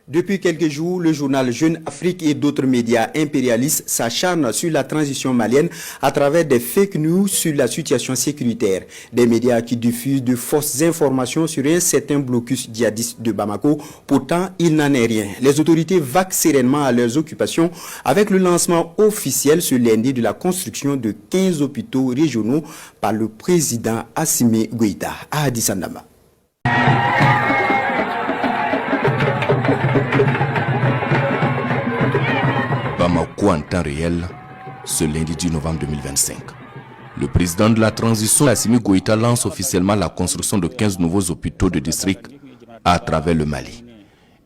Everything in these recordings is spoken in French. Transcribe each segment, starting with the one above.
Depuis quelques jours, le journal Jeune Afrique et d'autres médias impérialistes s'acharnent sur la transition malienne à travers des fake news sur la situation sécuritaire. Des médias qui diffusent de fausses informations sur un certain blocus djihadiste de Bamako. Pourtant, il n'en est rien. Les autorités vaquent sereinement à leurs occupations avec le lancement officiel ce lundi de la construction de 15 hôpitaux régionaux par le président Assimi Goïta à Addis Abeba. Bamako en temps réel, ce lundi 10 novembre 2025. Le président de la transition, Assimi Goïta, lance officiellement la construction de 15 nouveaux hôpitaux de district à travers le Mali.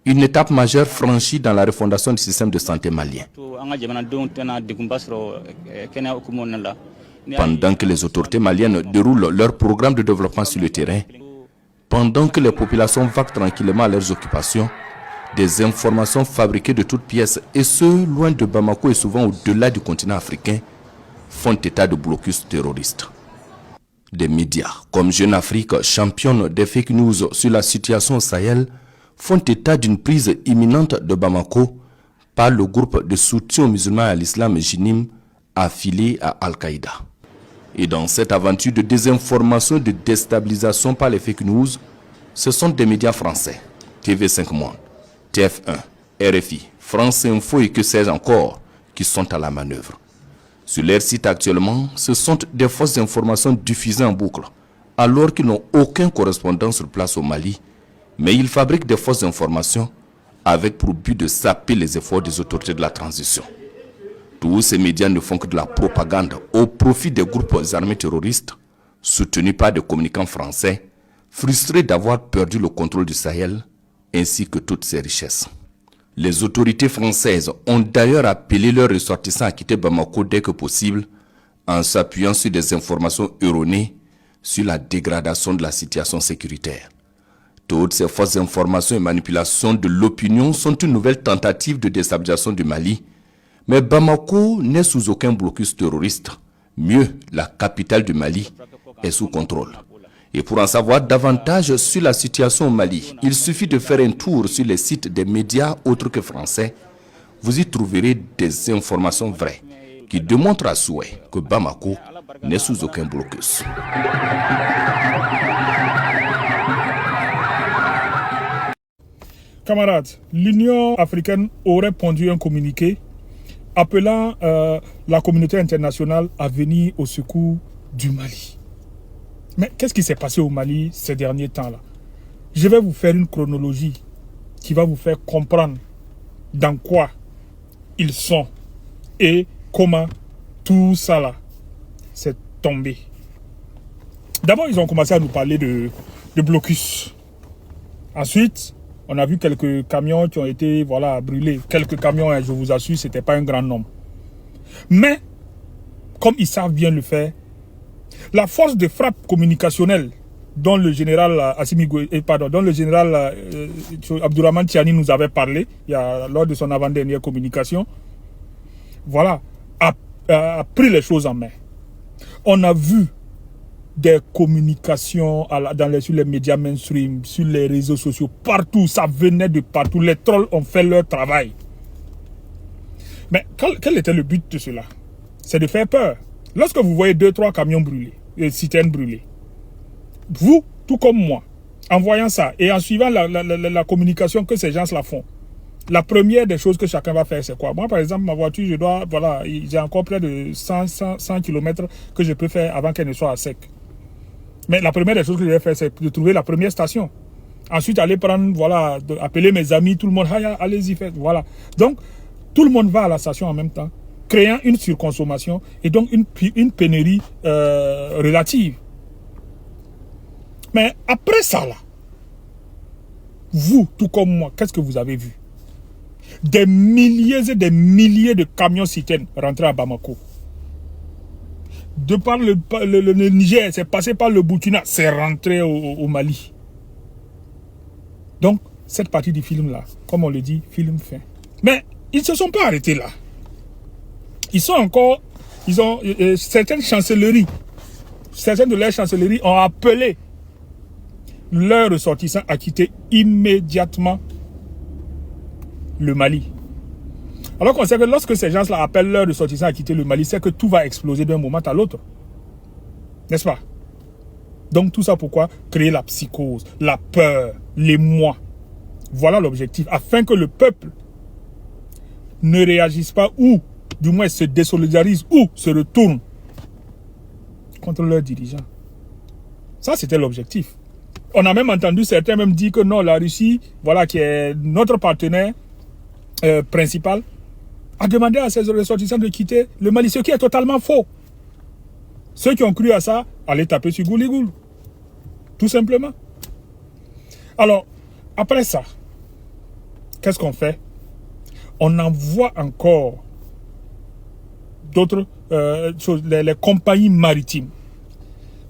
Une étape majeure franchie dans la refondation du système de santé malien. Pendant que les autorités maliennes déroulent leur programme de développement sur le terrain, pendant que les populations vaquent tranquillement à leurs occupations, des informations fabriquées de toutes pièces, et ce, loin de Bamako et souvent au-delà du continent africain, font état de blocus terroristes. Des médias comme Jeune Afrique, championne des fake news sur la situation au Sahel, font état d'une prise imminente de Bamako par le groupe de soutien aux musulmans et à l'islam Jinim, affilié à Al-Qaïda. Et dans cette aventure de désinformation et de déstabilisation par les fake news, ce sont des médias français, TV5 Monde, TF1, RFI, France Info et que sais-je encore, qui sont à la manœuvre. Sur leur site actuellement, ce sont des fausses informations diffusées en boucle, alors qu'ils n'ont aucun correspondant sur place au Mali, mais ils fabriquent des fausses informations avec pour but de saper les efforts des autorités de la transition. Tous ces médias ne font que de la propagande au profit des groupes armés terroristes, soutenus par des communicants français, frustrés d'avoir perdu le contrôle du Sahel, ainsi que toutes ses richesses. Les autorités françaises ont d'ailleurs appelé leurs ressortissants à quitter Bamako dès que possible, en s'appuyant sur des informations erronées sur la dégradation de la situation sécuritaire. Toutes ces fausses informations et manipulations de l'opinion sont une nouvelle tentative de déstabilisation du Mali, mais Bamako n'est sous aucun blocus terroriste. Mieux, la capitale du Mali est sous contrôle. Et pour en savoir davantage sur la situation au Mali, il suffit de faire un tour sur les sites des médias autres que français. Vous y trouverez des informations vraies qui démontrent à souhait que Bamako n'est sous aucun blocus. Camarades, l'Union africaine aurait pondu un communiqué appelant la communauté internationale à venir au secours du Mali. Mais qu'est-ce qui s'est passé au Mali ces derniers temps-là? Je vais vous faire une chronologie qui va vous faire comprendre dans quoi ils sont et comment tout ça là s'est tombé. D'abord, ils ont commencé à nous parler de blocus. Ensuite, on a vu quelques camions qui ont été brûlés. Quelques camions, hein, je vous assure, ce n'était pas un grand nombre. Mais, comme ils savent bien le faire, la force de frappe communicationnelle dont le général Abdourahmane Tiani nous avait parlé lors de son avant-dernière communication, a pris les choses en main. On a vu des communications sur les médias mainstream, sur les réseaux sociaux, partout, ça venait de partout. Les trolls ont fait leur travail. Mais quel était le but de cela? C'est de faire peur. Lorsque vous voyez 2-3 camions brûlés, citernes brûlées, vous, tout comme moi, en voyant ça et en suivant la communication que ces gens-là font, la première des choses que chacun va faire, c'est quoi? Moi, par exemple, ma voiture, j'ai encore près de 100 km que je peux faire avant qu'elle ne soit à sec. Mais la première des choses que je vais faire, c'est de trouver la première station. Ensuite, aller prendre, appeler mes amis, tout le monde, allez-y, faites, voilà. Donc, tout le monde va à la station en même temps, créant une surconsommation et donc une pénurie relative. Mais après ça, là, vous, tout comme moi, qu'est-ce que vous avez vu? Des milliers et des milliers de camions citernes rentrés à Bamako. De par le Niger, c'est passé par le Burkina, c'est rentré au Mali. Donc, cette partie du film-là, comme on le dit, film fin. Mais ils ne se sont pas arrêtés là. Certaines chancelleries, certaines de leurs chancelleries ont appelé leurs ressortissants à quitter immédiatement le Mali. Alors qu'on sait que lorsque ces gens-là appellent leurs ressortissants à quitter le Mali, c'est que tout va exploser d'un moment à l'autre. N'est-ce pas? Donc tout ça pourquoi? Créer la psychose, la peur, l'émoi. Voilà l'objectif, afin que le peuple ne réagisse pas ou, du moins se désolidarise ou se retourne contre leurs dirigeants. Ça, c'était l'objectif. On a même entendu certains même dire que non, la Russie, voilà, qui est notre partenaire principal, a demandé à ses ressortissants de quitter le Mali, ce qui est totalement faux. Ceux qui ont cru à ça, allaient taper sur Gouligoul. Tout simplement. Alors, après ça, qu'est-ce qu'on fait? On envoie encore d'autres choses, les compagnies maritimes.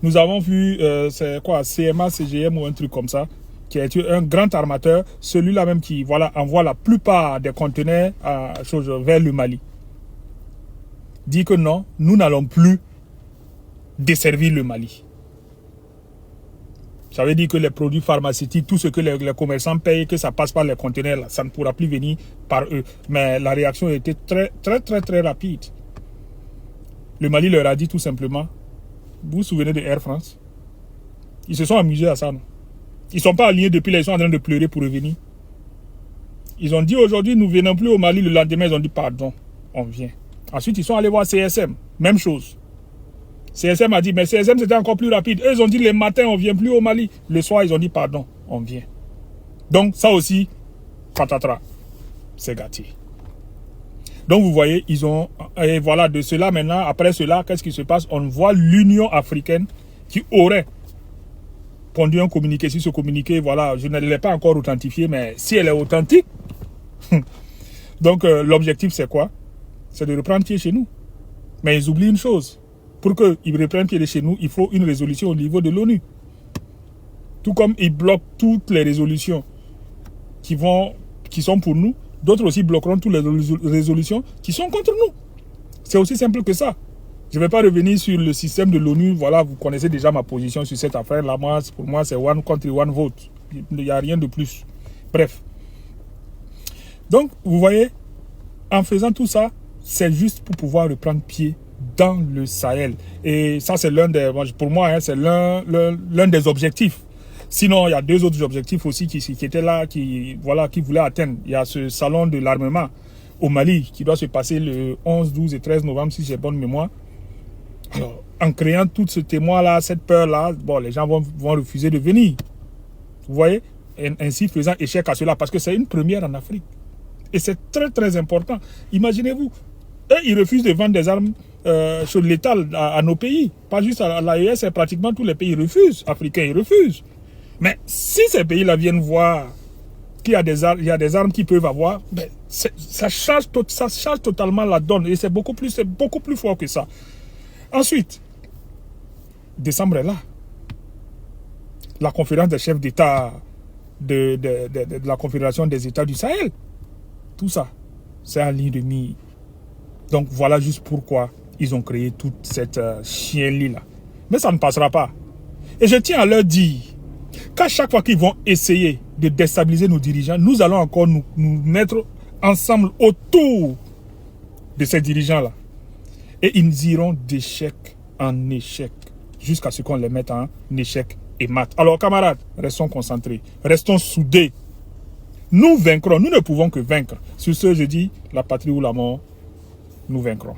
Nous avons vu, c'est quoi, CMA, CGM ou un truc comme ça, qui est un grand armateur, celui-là même qui voilà, envoie la plupart des conteneurs vers le Mali. Dit que non, nous n'allons plus desservir le Mali. Ça veut dire que les produits pharmaceutiques, tout ce que les commerçants payent, que ça passe par les conteneurs, là, ça ne pourra plus venir par eux. Mais la réaction a été très rapide. Le Mali leur a dit tout simplement, vous vous souvenez de Air France? Ils se sont amusés à ça, non? Ils ne sont pas alignés depuis là, ils sont en train de pleurer pour revenir. Ils ont dit aujourd'hui, nous ne venons plus au Mali. Le lendemain, ils ont dit pardon, on vient. Ensuite, ils sont allés voir CSM, même chose. CSM a dit, mais CSM c'était encore plus rapide. Eux, ils ont dit, le matin, on ne vient plus au Mali. Le soir, ils ont dit, pardon, on vient. Donc, ça aussi, patatras, c'est gâté. Donc, vous voyez, ils ont, et voilà, de cela maintenant, après cela, qu'est-ce qui se passe? On voit l'Union africaine qui aurait pondu un communiqué. Si ce communiqué, voilà, je ne l'ai pas encore authentifié, mais si elle est authentique, donc l'objectif, c'est quoi? C'est de reprendre pied chez nous. Mais ils oublient une chose. Pour qu'ils reprennent pied de chez nous, il faut une résolution au niveau de l'ONU. Tout comme ils bloquent toutes les résolutions qui sont pour nous, d'autres aussi bloqueront toutes les résolutions qui sont contre nous. C'est aussi simple que ça. Je ne vais pas revenir sur le système de l'ONU. Voilà, vous connaissez déjà ma position sur cette affaire-là. Pour moi, c'est one country, one vote. Il n'y a rien de plus. Bref. Donc, vous voyez, en faisant tout ça, c'est juste pour pouvoir reprendre pied dans le Sahel. Et ça, c'est pour moi, hein, c'est l'un des objectifs. Sinon, il y a deux autres objectifs aussi qui étaient là, qui voulaient atteindre. Il y a ce salon de l'armement au Mali qui doit se passer le 11, 12 et 13 novembre, si j'ai bonne mémoire. Alors, en créant tout ce témoin-là, cette peur-là, bon, les gens vont refuser de venir. Vous voyez? Et ainsi faisant échec à cela, parce que c'est une première en Afrique. Et c'est très important. Imaginez-vous, eux, ils refusent de vendre des armes létales à nos pays. Pas juste à l'AES, pratiquement tous les pays refusent. Africains, ils refusent. Mais si ces pays-là viennent voir qu'il y a des armes qu'ils peuvent avoir, ben, ça change totalement la donne. Et c'est beaucoup plus fort que ça. Ensuite, décembre est là. La conférence des chefs d'État de la Confédération des États du Sahel. Tout ça, c'est en ligne de mire. Donc voilà juste pourquoi ils ont créé toute cette chienlit-là. Mais ça ne passera pas. Et je tiens à leur dire qu'à chaque fois qu'ils vont essayer de déstabiliser nos dirigeants, nous allons encore nous mettre ensemble autour de ces dirigeants-là. Et ils iront d'échec en échec jusqu'à ce qu'on les mette en échec et mat. Alors camarades, restons concentrés, restons soudés. Nous vaincrons, nous ne pouvons que vaincre. Sur ce, je dis, la patrie ou la mort, nous vaincrons.